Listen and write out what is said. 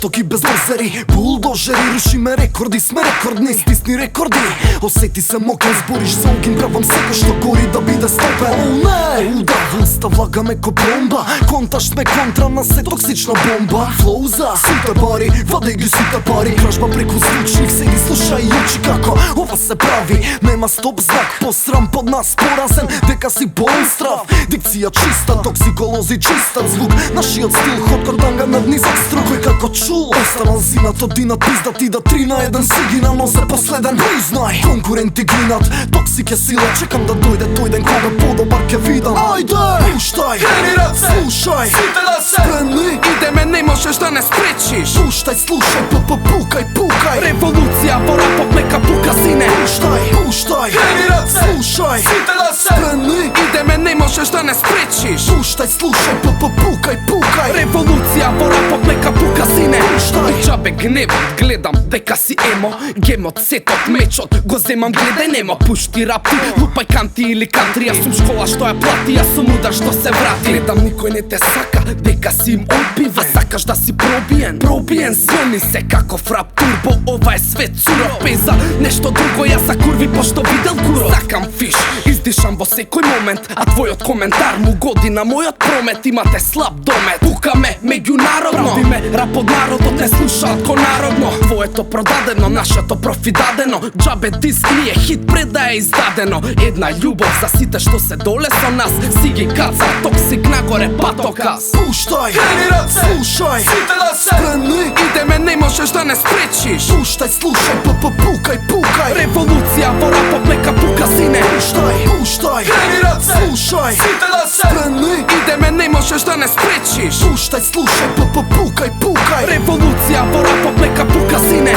жестоки безлозери, булдожери, рушиме рекорди, сме рекордни, стисни рекорди. Осети се мокен, збориш за огин, правам секој што гори да биде стопен. О не, удоволста влагаме ко бомба, конташ сме контра на се токсична бомба. Флоу за сите пари, ваде ги сите пари, кражба преку звучник, седи слушај и учи како ова се прави. Нема стоп знак, посрам под нас поразен, дека си болен страв. Дикција чиста, токсиколози чистат звук, нашиот стил ход корданга над низак струк. Кој како чул, останал зинат од динат, пизда ти да 3 на 1 си но се последен. Признај, конкуренти гинат, токсик е сила, чекам да дојде тој ден кога подобар ке видам. Ајде, пуштај, крени раце, слушај, сите да се спремни, идеме, не можеш да не спречиш. Пуштај, слушај, пукај, пукај, револуција во рапот нека пука сине. Пуштај, крени раце, слушај, сите да се спремни, идеме, не можеш да не спречиш. Пуштај, слушај, пукај, револуција во рапот нека пука сине. Джабе гневот, гледам дека си емо, гемот, сетот, мечот, го земам гледај немо. Пушти рапти, лупај канти или кантри, јас сум школа што ја плати, јас сум удар што се врати. Гледам никој не те сака, дека си им одбивен, сакаш да си пробиен, звони се како фрап турбо, ова е свет суров, пеза нешто друго, јас за курви пошто видел куров. Сакам фиш, издишам во секој момент, а твојот коментар му годи на мојот промет. Имате слаб домет, пукаме меѓународно, правиме рап од народот, не слушаат ко народно. Твоето продадено, нашето профидадено, джабе диск ни е хит пред да е издадено. Една љубов за сите што се доле со нас, си ги каца, токсик нагоре патокас. Пуштај, крени раце, слушај, сите да се спремни, идеме, не можеш да не спречиш. Пуштај, слушај, пукај, револуција во рапот нека пука сине. Пуштај, крени раце, слушај, сите да се спремни, идеме, не можеш да не спречиш. Пуштај, слушај, пукај, револуција во рапот нека пука сине.